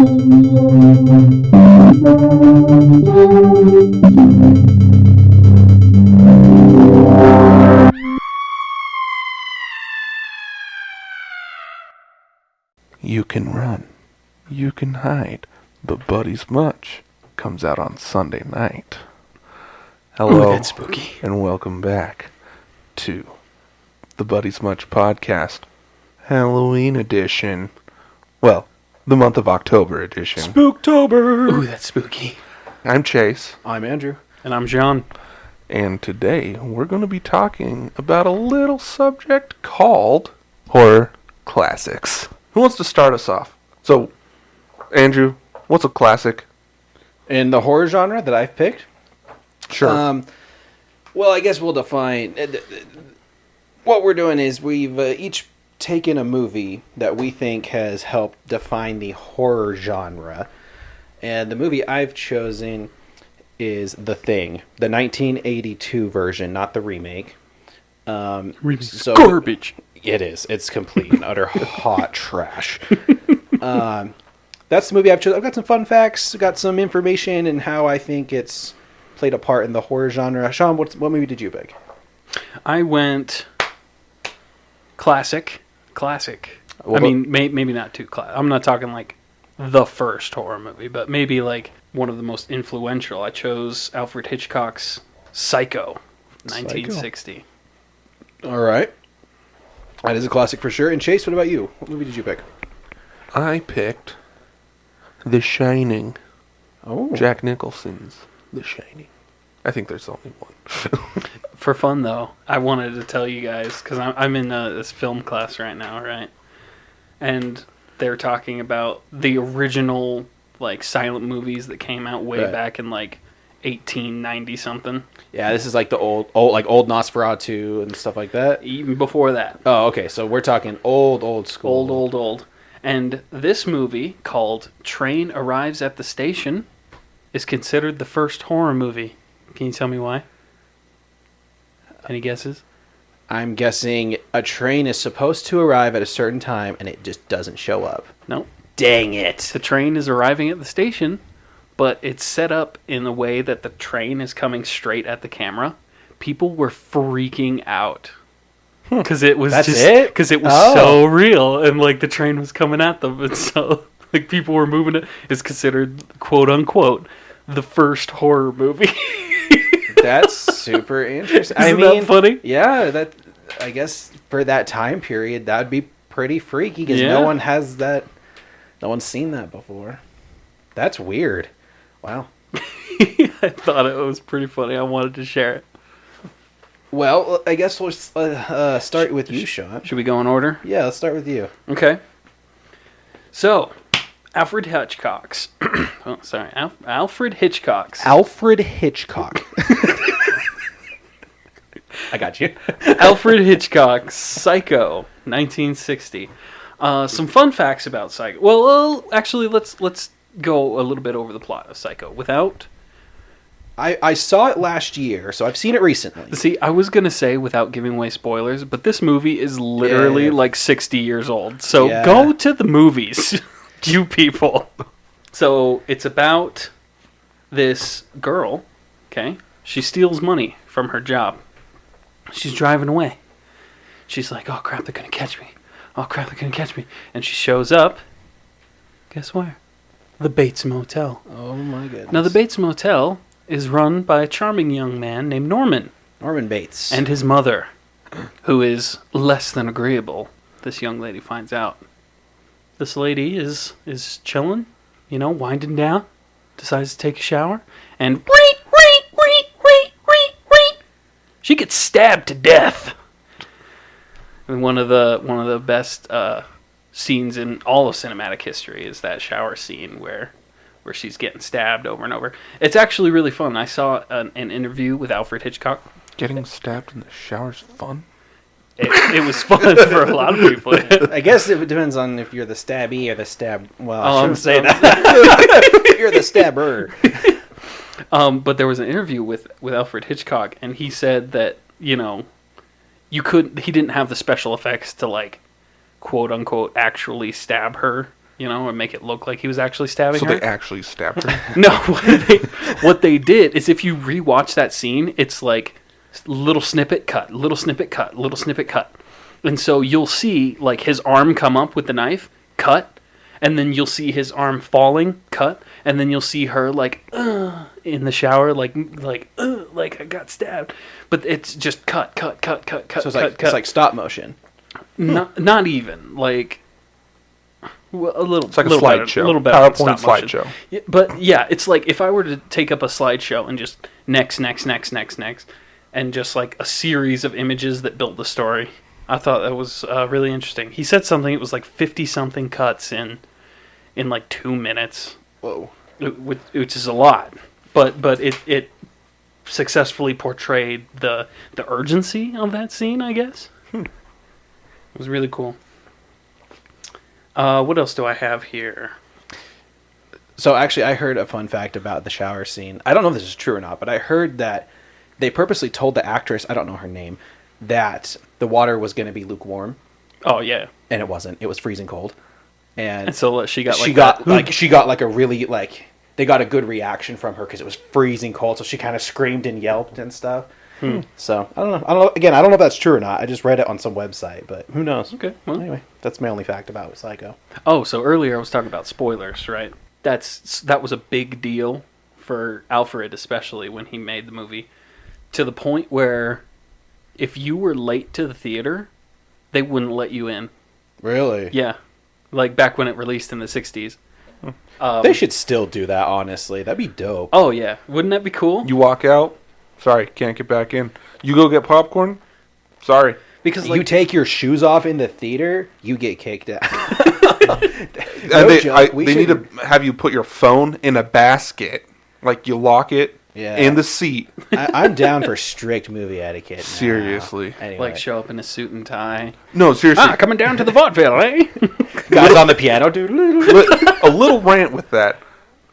You can run, you can hide, but Buddy's Much comes out on Sunday night. Hello, Ooh, that's spooky. And welcome back to the Buddy's Much podcast, Halloween edition. Well, the month of October edition. Spooktober! Ooh, that's spooky. I'm Chase. I'm Andrew. And I'm John. And today we're going to be talking about a little subject called horror classics. Who wants to start us off? So, Andrew, what's a classic? In the horror genre that I've picked? Sure. Well, I guess we'll define... what we're doing is we've each taken a movie that we think has helped define the horror genre. And the movie I've chosen is The Thing. The 1982 version, not the remake. So garbage. It is. It's complete and utter hot trash. That's the movie I've chosen. I've got some fun facts, got some information, and how I think it's played a part in the horror genre. Sean, what movie did you pick? I went classic. Well, I mean, maybe not too classic. I'm not talking like the first horror movie, but maybe like one of the most influential. I chose Alfred Hitchcock's Psycho, 1960. All right. That is a classic for sure. And Chase, what about you? What movie did you pick? I picked The Shining. Oh. Jack Nicholson's The Shining. I think there's only one. For fun, though, I wanted to tell you guys, because I'm in this film class right now, right? And they're talking about the original like silent movies that came out way back in like 1890 something. Yeah, this is like the old Nosferatu and stuff like that. Even before that. Oh, okay. So we're talking old school. Old. And this movie, called Train Arrives at the Station, is considered the first horror movie. Can you tell me why? Any guesses? I'm guessing a train is supposed to arrive at a certain time and it just doesn't show up. No. Dang it. The train is arriving at the station, but it's set up in a way that the train is coming straight at the camera. People were freaking out. Because it was so real, and like the train was coming at them, and so like people were moving it. It's considered, quote unquote, the first horror movie. That's super interesting. Isn't that funny? Yeah, I guess for that time period, that would be pretty freaky because no one's seen that before. That's weird. Wow. I thought it was pretty funny. I wanted to share it. Well, I guess we'll start with you, Sean. Should we go in order? Yeah, let's start with you. Okay. So, Alfred Hitchcock's... Alfred Hitchcock's... Alfred Hitchcock. I got you. Alfred Hitchcock's Psycho, 1960. Some fun facts about Psycho. Well, actually, let's go a little bit over the plot of Psycho without... I saw it last year, so I've seen it recently. See, I was going to say without giving away spoilers, but this movie is literally like 60 years old. So go to the movies, you people. So it's about this girl, okay? She steals money from her job. She's driving away. She's like, oh crap, they're going to catch me. Oh crap, they're going to catch me. And she shows up. Guess where? The Bates Motel. Oh my goodness. Now the Bates Motel is run by a charming young man named Norman. Norman Bates. And his mother, who is less than agreeable, this young lady finds out. This lady is chilling, winding down, decides to take a shower, and she gets stabbed to death. And one of the best scenes in all of cinematic history is that shower scene where she's getting stabbed over and over. It's actually really fun. I saw an interview with Alfred Hitchcock. Getting stabbed in the shower's fun? It was fun for a lot of people. I guess it depends on if you're the stabby or the stab. Well, I shouldn't say that. You're the stabber. But there was an interview with Alfred Hitchcock, and he said that he didn't have the special effects to like, quote unquote, actually stab her. you know, or make it look like he was actually stabbing So her. they actually stabbed her. No, what they did is if you rewatch that scene, it's like little snippet cut, little snippet cut, little snippet cut. And so you'll see like his arm come up with the knife, cut, and then you'll see his arm falling, cut, and then you'll see her like in the shower, like I got stabbed. But it's just cut. So it's like stop motion. Not even like. Well, a little. It's like a little slideshow. Better, a little better. PowerPoint stop motion. slideshow. Yeah, but yeah, it's like if I were to take up a slideshow and just next, and just like a series of images that built the story. I thought that was really interesting. He said something. It was like 50-something cuts in like 2 minutes. Whoa, which is a lot. But it successfully portrayed the urgency of that scene. I guess it was really cool. What else do I have here? So actually, I heard a fun fact about the shower scene. I don't know if this is true or not, but I heard that they purposely told the actress, I don't know her name, that the water was going to be lukewarm. Oh yeah, and it wasn't. It was freezing cold. And so she got a really like they got a good reaction from her because it was freezing cold. So she kind of screamed and yelped and stuff. So I don't know. Again, I don't know if that's true or not. I just read it on some website, but who knows? Okay. Well, anyway, that's my only fact about Psycho. Oh, so earlier I was talking about spoilers, right? That was a big deal for Alfred, especially when he made the movie, to the point where if you were late to the theater, they wouldn't let you in. Really? Yeah, like back when it released in the 60s. They should still do that, honestly. That'd be dope. Oh yeah, wouldn't that be cool? You walk out. Sorry, can't get back in. You go get popcorn. Sorry. Because you take your shoes off in the theater, you get kicked out. They need to have you put your phone in a basket. Like you lock it in the seat. I'm down for strict movie etiquette now. Seriously. Anyway. Like show up in a suit and tie. No, seriously. Coming down to the vaudeville, eh? Guys on the piano, dude. A little rant with that.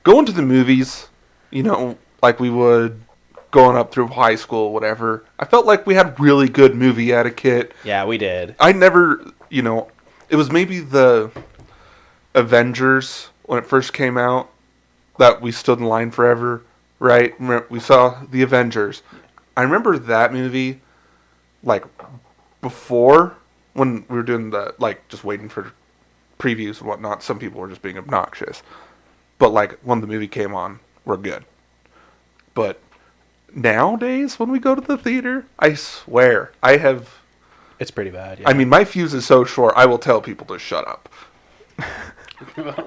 Going to the movies, you know, like we would going up through high school, whatever. I felt like we had really good movie etiquette. Yeah, we did. I never, you know, it was maybe the Avengers when it first came out that we stood in line forever, right? We saw the Avengers. I remember that movie, like, before, when we were doing the, like, just waiting for previews and whatnot. Some people were just being obnoxious. But, like, when the movie came on, we're good. But nowadays, when we go to the theater, I swear, it's pretty bad. Yeah. I mean, my fuse is so short, I will tell people to shut up.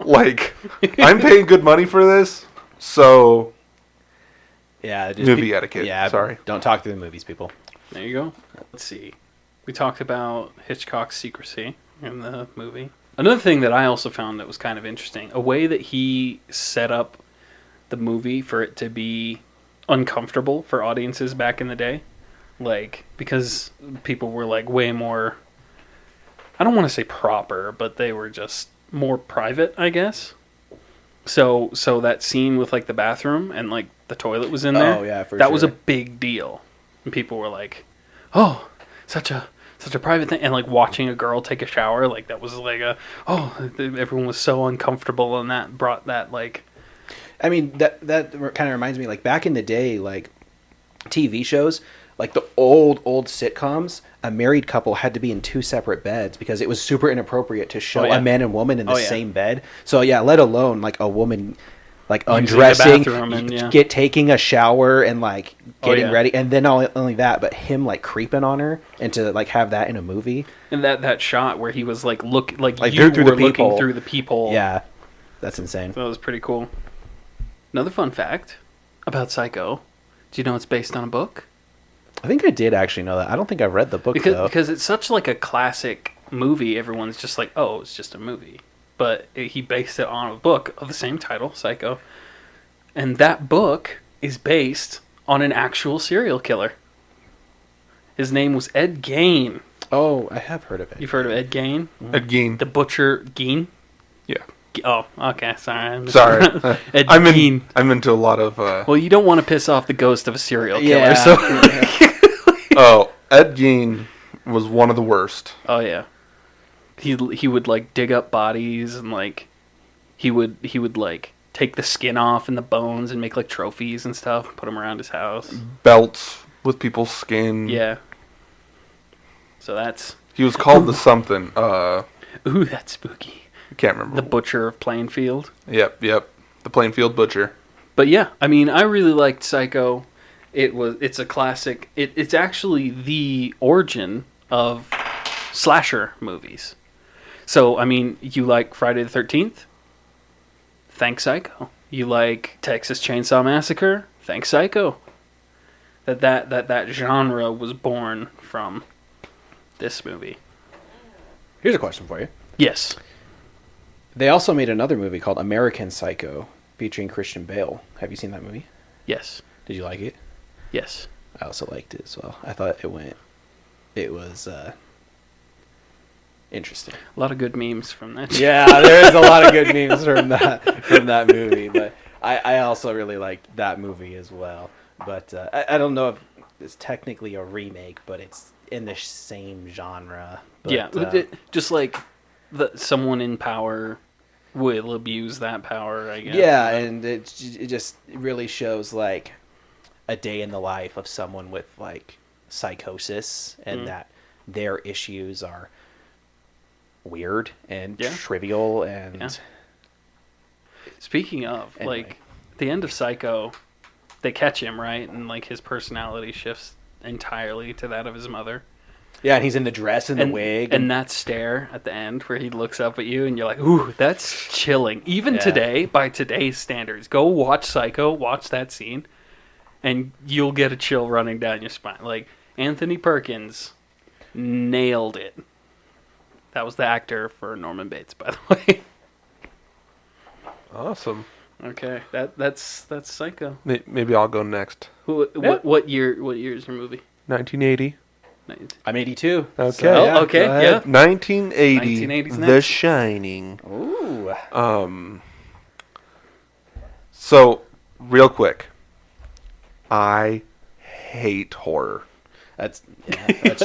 Like, I'm paying good money for this, so yeah, movie etiquette. Yeah, sorry. Don't talk through the movies, people. There you go. Let's see. We talked about Hitchcock's secrecy in the movie. Another thing that I also found that was kind of interesting, a way that he set up the movie for it to be uncomfortable for audiences back in the day. Like, because people were like way more, I don't want to say proper, but they were just more private, I guess. So that scene with like the bathroom and like the toilet was in there. Oh yeah, that was a big deal. And people were like, "Oh, such a private thing." And like watching a girl take a shower, like that was like everyone was so uncomfortable, and that brought that like. I mean, that kind of reminds me, like back in the day, like TV shows, like the old sitcoms, a married couple had to be in 2 separate beds because it was super inappropriate to show a man and woman in the same bed. So yeah, let alone like a woman like undressing, taking a shower and like getting ready, and then not only that, but him like creeping on her, and to like have that in a movie. And that shot where he was like you through were looking through the peephole. Yeah, that's insane. So that was pretty cool. Another fun fact about Psycho. Do you know it's based on a book? I think I did actually know that. I don't think I read the book though. Because it's such like a classic movie. Everyone's just like, oh, it's just a movie. But he based it on a book of the same title, Psycho. And that book is based on an actual serial killer. His name was Ed Gein. Oh, I have heard of it. You've heard of Ed Gein? Ed Gein. The Butcher Gein? Yeah. Oh, okay. Sorry. Ed Gein. I'm into a lot of... Well, you don't want to piss off the ghost of a serial killer, yeah. so... Oh, Ed Gein was one of the worst. Oh, yeah. He would, like, dig up bodies and, like, he would like take the skin off and the bones and make like trophies and stuff, and put them around his house. Belts with people's skin. Yeah. So that's He was called the something. ooh, that's spooky. I can't remember. The Butcher of Plainfield. Yep. The Plainfield Butcher. But yeah, I mean, I really liked Psycho. It's a classic. It's actually the origin of slasher movies. So, I mean, you like Friday the 13th? Thank Psycho. You like Texas Chainsaw Massacre? Thank Psycho. That genre was born from this movie. Here's a question for you. Yes. They also made another movie called American Psycho featuring Christian Bale. Have you seen that movie? Yes. Did you like it? Yes. I also liked it as well. I thought it was interesting. A lot of good memes from that. Yeah, there is a lot of good memes from that movie, but I also really liked that movie as well. But I don't know if it's technically a remake, but it's in the same genre. But, yeah, just like someone in power will abuse that power, I guess. Yeah, and it just really shows like a day in the life of someone with like psychosis, and that their issues are weird and trivial and. Yeah. Speaking of, Anyway. like, the end of Psycho, they catch him, right? And, like, his personality shifts entirely to that of his mother. Yeah, and he's in the dress and the wig. And that stare at the end where he looks up at you and you're like, ooh, that's chilling. Even today, by today's standards, go watch Psycho, watch that scene, and you'll get a chill running down your spine. Like, Anthony Perkins nailed it. That was the actor for Norman Bates, by the way. Awesome. Okay, that's Psycho. Maybe I'll go next. What year is your movie? 1980. I'm 82. Okay. So, yeah, okay, go ahead. 1980. 1980's The next. Shining. Ooh. So, real quick. I hate horror. That's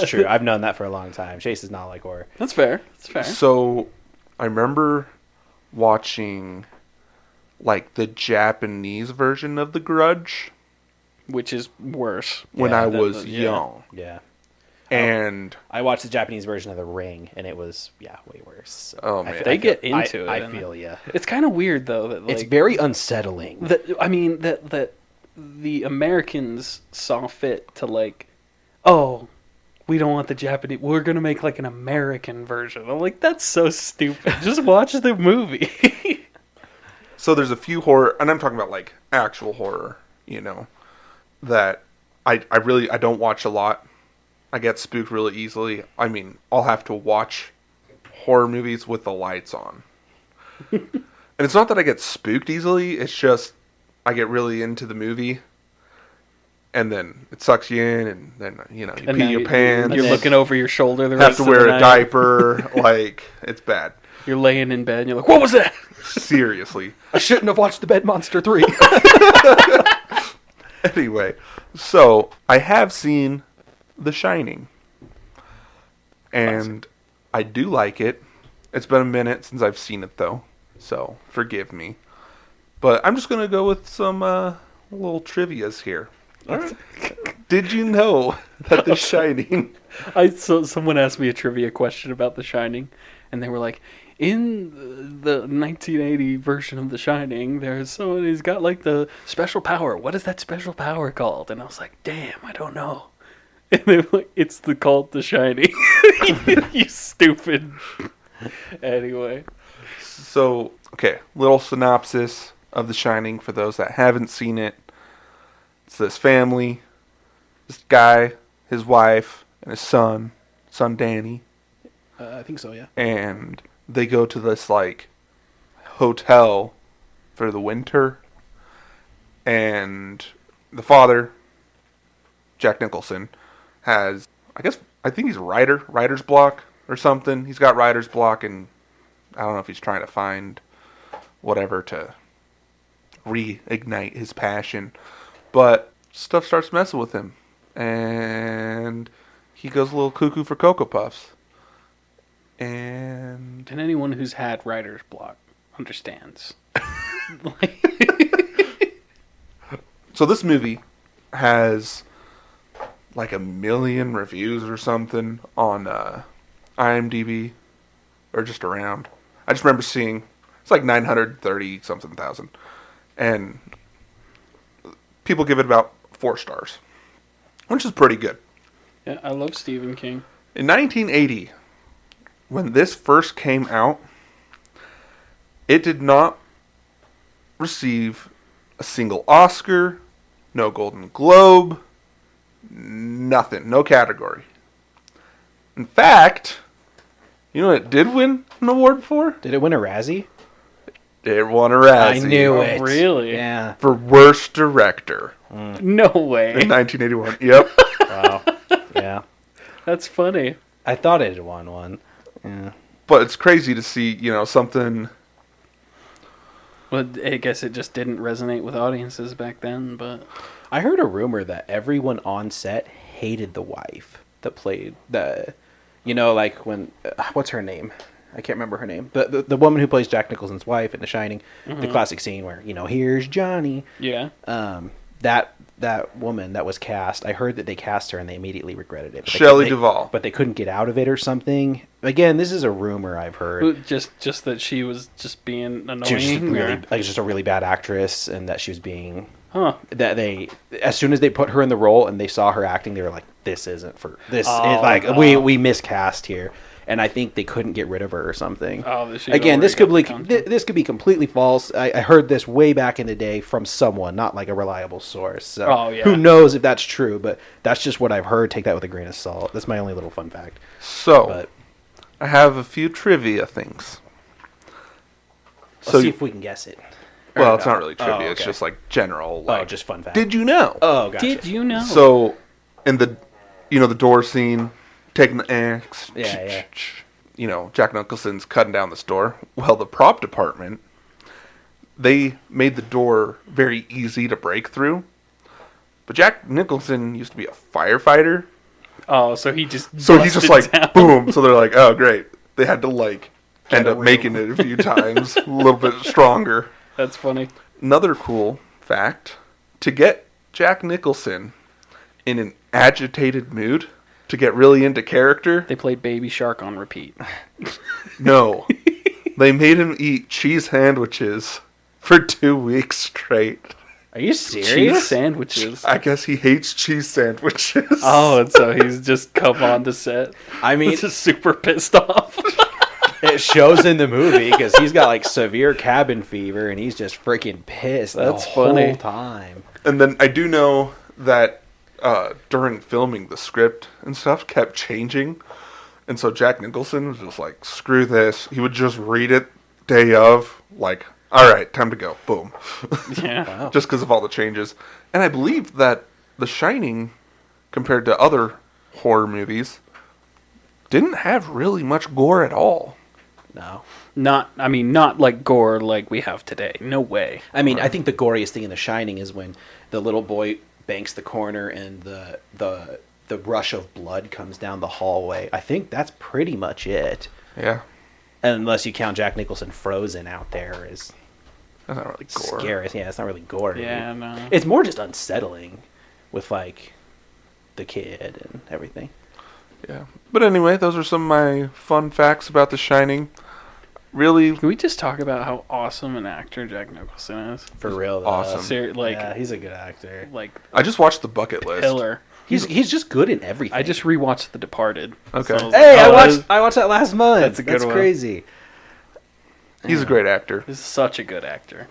true. I've known that for a long time. Chase does not like horror. That's fair. That's fair. So, I remember watching, like, the Japanese version of The Grudge Which is worse. when Yeah, I was young. Yeah. And, I watched the Japanese version of The Ring, and it was, way worse. So Oh, I man. feel- They I feel- get into it, I and feel you. It's kind of weird though that like It's very unsettling. that the Americans saw fit to like, oh, we don't want the Japanese. We're gonna make like an American version. I'm like, that's so stupid. Just watch the movie. so there's a few horror, and I'm talking about, like, actual horror, that I don't watch a lot. I get spooked really easily. I mean, I'll have to watch horror movies with the lights on. And it's not that I get spooked easily, it's just I get really into the movie, and then it sucks you in, and then, you And pee now your pants. You're looking over your shoulder. The have rest to of wear the a night. diaper. Like, it's bad. You're laying in bed and you're like, what was that? Seriously. I shouldn't have watched The Bed Monster 3. Anyway, so I have seen The Shining, and I do like it. It's been a minute since I've seen it, though, so forgive me. But I'm just gonna go with some little trivias here. All right. Did you know that The Shining? So someone asked me a trivia question about The Shining, and they were like, in the 1980 version of The Shining, there's someone who's got like the special power. What is that special power called? And I was like, damn, I don't know. And they were like, it's called The Shining. You stupid. Anyway. So, okay, little synopsis of The Shining for those that haven't seen it. It's this family, this guy, his wife, and his son Danny, I think so, yeah. and they go to this, like, hotel for the winter, and the father, Jack Nicholson, has, I think he's writer's block or something. He's got writer's block, and I don't know if he's trying to find whatever to reignite his passion, but stuff starts messing with him, and he goes a little cuckoo for Cocoa Puffs. And anyone who's had writer's block understands. So this movie has like 1 million reviews or something on IMDb, or just around. I just remember seeing it's like 930 something thousand, and people give it about 4 stars, which is pretty good. Yeah, I love Stephen King. In 1980, when this first came out, it did not receive a single Oscar, no Golden Globe, nothing, no category. In fact, you know what it did win an award for? Did it win a Razzie? It won a Razzie. I knew it. Really? Yeah. For Worst Director No way. in 1981. Yep. Wow. Yeah. That's funny. I thought it had won one. Yeah. But it's crazy to see, you know, something. Well, I guess it just didn't resonate with audiences back then, but... I heard a rumor that everyone on set hated the wife that played the... You know, like when... what's her name? I can't remember her name. The woman who plays Jack Nicholson's wife in The Shining. The classic scene where, you know, here's Johnny. Yeah. That woman that was cast, I heard that they cast her and they immediately regretted it. Shelley Duvall. But they couldn't get out of it or something. Again, this is a rumor I've heard. Just that she was just being annoying? She was just or- just a really bad actress, and that she was being... Huh. That they, as soon as they put her in the role and they saw her acting, they were like, "This isn't for this." We miscast here, and I think they couldn't get rid of her or something. Oh, again, this could be completely false. I heard this way back in the day from someone, not like a reliable source. So who knows if that's true? But that's just what I've heard. Take that with a grain of salt. That's my only little fun fact. So, I have a few trivia things. Let's see if we can guess it. Well, it's not really trivia. Oh, okay. It's just like general. Like, just fun fact. Did you know? Oh, gotcha. Did you know? So, in the, you know, the door scene, taking the axe. Yeah. You know, Jack Nicholson's cutting down this door. Well, the prop department, they made the door very easy to break through. But Jack Nicholson used to be a firefighter. Oh, so he just like, down. boom. So they're like, oh, great. They had to like end up making it a few times, a little bit stronger. That's funny. Another cool fact, to get Jack Nicholson in an agitated mood, to get really into character... They played Baby Shark on repeat. No. They made him eat cheese sandwiches for 2 weeks straight. Are you serious? Cheese sandwiches. I guess he hates cheese sandwiches. Oh, and so he's just come on to set. I mean... just super pissed off. It shows in the movie because he's got like severe cabin fever and he's just freaking pissed the whole time. And then I do know that during filming, the script and stuff kept changing. And so Jack Nicholson was just like, screw this. He would just read it day of, like, all right, time to go. Boom. Yeah. Wow. Just because of all the changes. And I believe that The Shining, compared to other horror movies, didn't have really much gore at all. No. Not like gore like we have today. No way. I mean, I think the goriest thing in The Shining is when the little boy banks the corner and the rush of blood comes down the hallway. I think that's pretty much it. Yeah. Unless you count Jack Nicholson frozen out there as That's not really gore. scary. Yeah, it's not really gore. Yeah, no. It's more just unsettling with like the kid and everything. Yeah. But anyway, those are some of my fun facts about The Shining. Really, Can we just talk about how awesome an actor Jack Nicholson is? For real, though. awesome. Yeah, he's a good actor. Like I just watched The Bucket List. pillar. He's just good in everything. I just rewatched The Departed. Okay. So I was Hey, like, I watched that last month. That's a good one. Crazy. He's a great actor. He's such a good actor.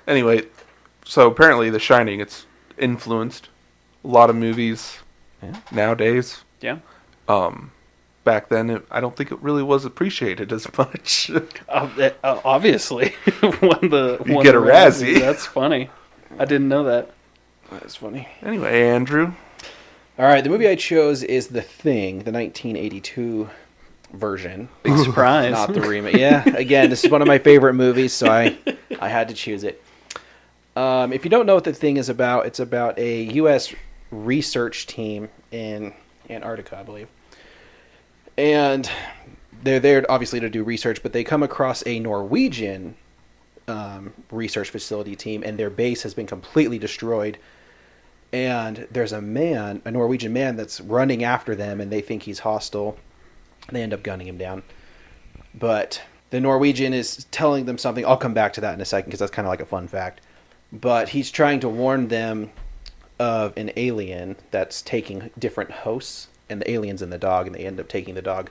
Anyway, so apparently The Shining, it's influenced a lot of movies nowadays. Yeah. Back then, I don't think it really was appreciated as much. Obviously, when You get a Razzie. That's funny. I didn't know that. That's funny. Anyway, Andrew. All right, the movie I chose is The Thing, the 1982 version. Big surprise. Not the remake. Yeah, again, this is one of my favorite movies, so I had to choose it. If you don't know what The Thing is about, it's about a U.S. research team in Antarctica, I believe. And they're there, obviously, to do research, but they come across a Norwegian research facility team, and their base has been completely destroyed. And there's a Norwegian man that's running after them, and they think he's hostile. They end up gunning him down. But the Norwegian is telling them something. I'll come back to that in a second because that's kind of like a fun fact. But he's trying to warn them of an alien that's taking different hosts, and the alien's in the dog, and they end up taking the dog.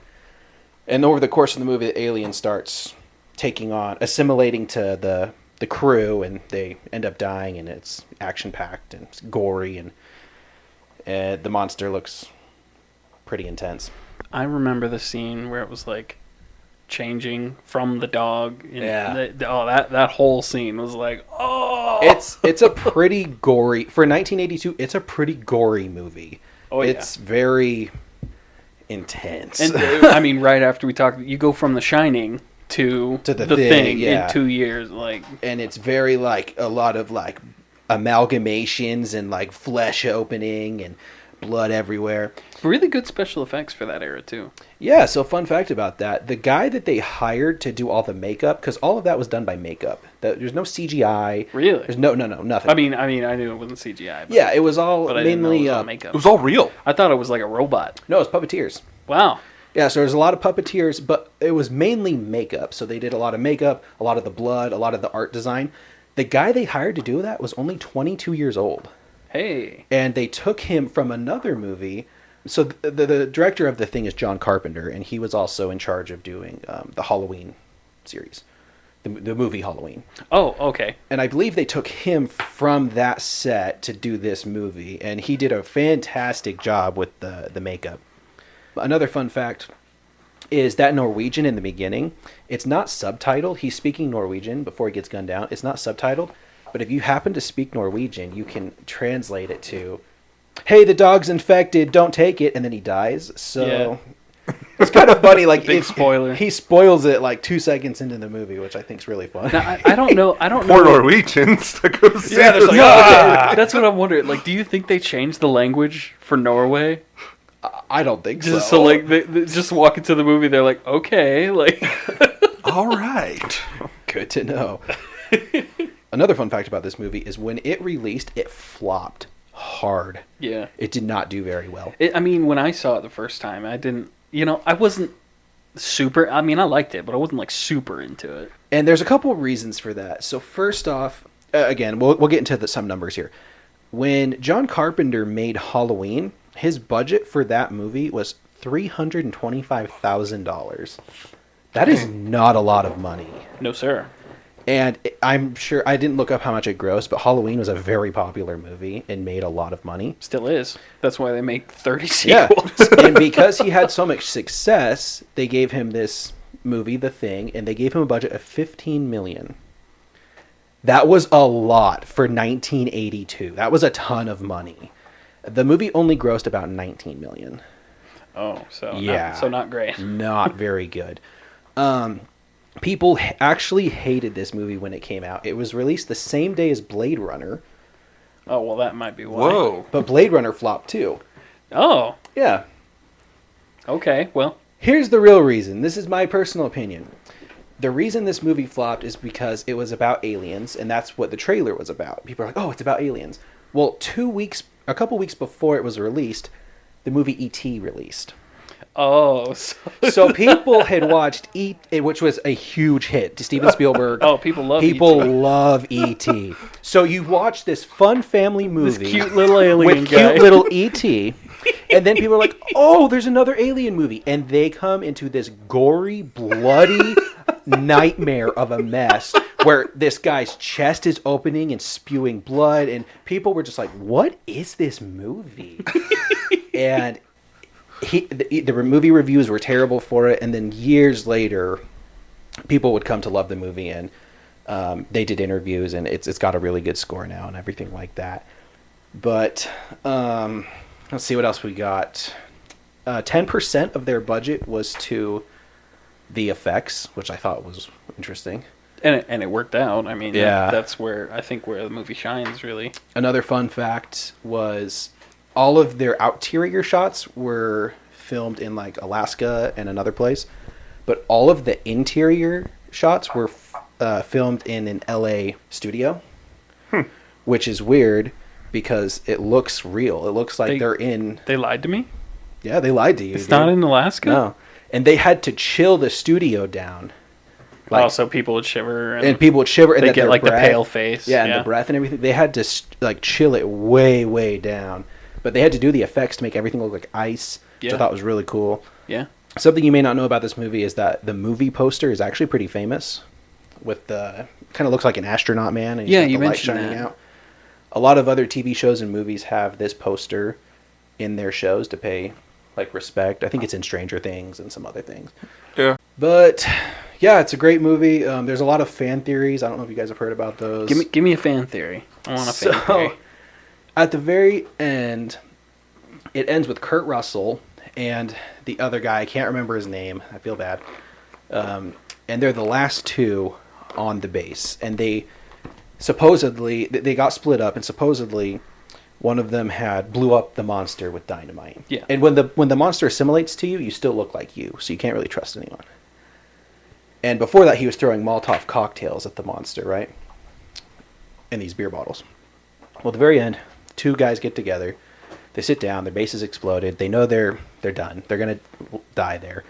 And over the course of the movie, the alien starts assimilating to the crew, and they end up dying, and it's action-packed and it's gory, and the monster looks pretty intense. I remember the scene where it was like changing from the dog. And that whole scene was like, oh! It's a pretty gory, for 1982, it's a pretty gory movie. Oh, yeah. It's very intense. And I mean, right after we talked, you go from The Shining to the thing yeah. in 2 years, like, and it's very like a lot of like amalgamations and like flesh opening and blood everywhere. Really good special effects for that era too. Yeah, so fun fact about that, the guy that they hired to do all the makeup, because all of that was done by makeup. There's no CGI. Really? There's no nothing. I mean, I knew it wasn't CGI. But, yeah, it was all but I didn't know mainly it was all makeup. It was all real. I thought it was like a robot. No, it was puppeteers. Wow. Yeah, so there's a lot of puppeteers, but it was mainly makeup. So they did a lot of makeup, a lot of the blood, a lot of the art design. The guy they hired to do that was only 22 years old. Hey. And they took him from another movie. So the director of the thing is John Carpenter, and he was also in charge of doing the Halloween series, the movie Halloween. Oh, okay. And I believe they took him from that set to do this movie, and he did a fantastic job with the makeup. Another fun fact is that Norwegian in the beginning, it's not subtitled. He's speaking Norwegian before he gets gunned down. It's not subtitled, but if you happen to speak Norwegian, you can translate it to, hey, the dog's infected, don't take it, and then he dies. So it's kind of funny. Like, big spoiler. He spoils it like 2 seconds into the movie, which I think is really fun. Now, I don't know. Poor Norwegians that go see Yeah, there's this. like, That's what I'm wondering. Like, do you think they changed the language for Norway? I don't think so. So like, they just walk into the movie, they're like, okay, like, All right. Good to know. Another fun fact about this movie is when it released, it flopped hard. yeah. It did not do very well. I mean, when I saw it the first time, I didn't, I wasn't super. I mean, I liked it, but I wasn't like super into it. And there's a couple reasons for that. So first off, again, we'll get into some numbers here. When John Carpenter made Halloween, his budget for that movie was $325,000. That is not a lot of money. No, sir. And I'm sure, I didn't look up how much it grossed, but Halloween was a very popular movie and made a lot of money. Still is. That's why they make 30 Yeah. sequels. And because he had so much success, they gave him this movie, The Thing, and they gave him a budget of $15 million. That was a lot for 1982. That was a ton of money. The movie only grossed about $19 million. Oh, so Yeah. not great. Not very good. People actually hated this movie when it came out. It was released the same day as Blade Runner, Oh, well, that might be why. Whoa. but Blade Runner flopped too. Oh, Yeah. okay. Well, Here's the real reason. This is my personal opinion. The reason this movie flopped is because it was about aliens, and that's what the trailer was about. People are like, oh, it's about aliens. Well, a couple weeks before it was released, the movie E.T. released. oh, So people had watched E.T., which was a huge hit. Steven Spielberg. oh, people love People E.T. love E.T. So you watch this fun family movie. This cute little alien with guy. cute little E.T. And then people are like, oh, there's another alien movie. And they come into this gory, bloody nightmare of a mess where this guy's chest is opening and spewing blood. And people were just like, what is this movie? And the movie reviews were terrible for it. And then years later, people would come to love the movie. And they did interviews. And it's got a really good score now and everything like that. But let's see what else we got. 10% of their budget was to the effects, which I thought was interesting. And it worked out. I mean, Yeah. that's where the movie shines, really. Another fun fact was all of their exterior shots were filmed in like Alaska and another place, but all of the interior shots were filmed in an LA studio, which is weird because it looks real. It looks like they're in. They lied to me? Yeah, they lied to you. It's not in Alaska? No. And they had to chill the studio down. Like, so people would shiver. And people would shiver. And they get like breath, the pale face. Yeah, and the breath and everything. They had to like chill it way, way down. But they had to do the effects to make everything look like ice, which I thought was really cool. Yeah. Something you may not know about this movie is that the movie poster is actually pretty famous. With the kind of looks like an astronaut man. And you mentioned that. Out. A lot of other TV shows and movies have this poster in their shows to pay like respect. I think it's in Stranger Things and some other things. Yeah. But yeah, it's a great movie. There's a lot of fan theories. I don't know if you guys have heard about those. Give me a fan theory. I want a fan theory. At the very end, it ends with Kurt Russell and the other guy. I can't remember his name. I feel bad. And they're the last two on the base, and they got split up, and supposedly one of them had blew up the monster with dynamite. Yeah. And when the monster assimilates to you, you still look like you, so you can't really trust anyone. And before that, he was throwing Molotov cocktails at the monster, right? In these beer bottles. Well, at the very end, two guys get together. They sit down. Their base is exploded. They know they're done. They're gonna die there.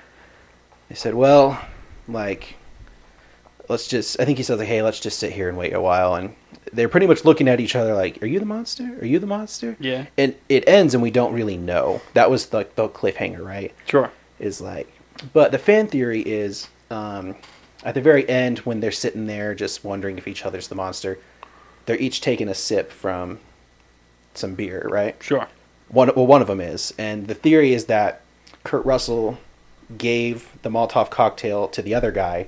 They said, "Well, like, let's just." I think he says, like, "Hey, let's just sit here and wait a while." And they're pretty much looking at each other like, "Are you the monster? Are you the monster?" Yeah. And it ends, and we don't really know. That was the cliffhanger, right? Sure. Is like, but the fan theory is, at the very end when they're sitting there just wondering if each other's the monster, they're each taking a sip from some beer, right? Sure. One of them is, and the theory is that Kurt Russell gave the Molotov cocktail to the other guy,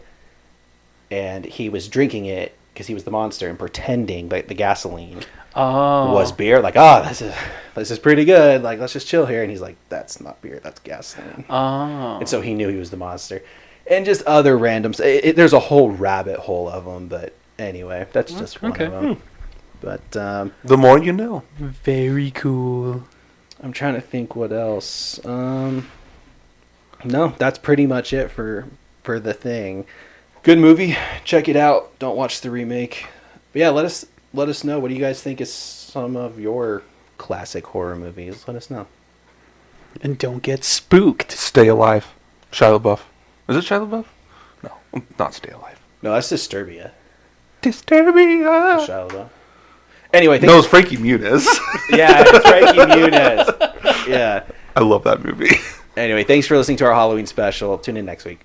and he was drinking it because he was the monster and pretending like the gasoline was beer. Like, this is pretty good. Like, let's just chill here. And he's like, that's not beer, that's gasoline. And so he knew he was the monster, and just other randoms. There's a whole rabbit hole of them, but anyway, that's just one of them. But the more you know. Very cool. I'm trying to think what else. No, that's pretty much it for The Thing. Good movie. Check it out. Don't watch the remake. But yeah, let us know. What do you guys think is some of your classic horror movies? Let us know. And don't get spooked. Stay Alive. Shia LaBeouf. Is it Shia LaBeouf? No, not Stay Alive. No, that's Disturbia. Disturbia. Shia LaBeouf. Anyway, no, it's Frankie Muniz. Yeah, it's Frankie Muniz. Yeah. I love that movie. Anyway, thanks for listening to our Halloween special. Tune in next week.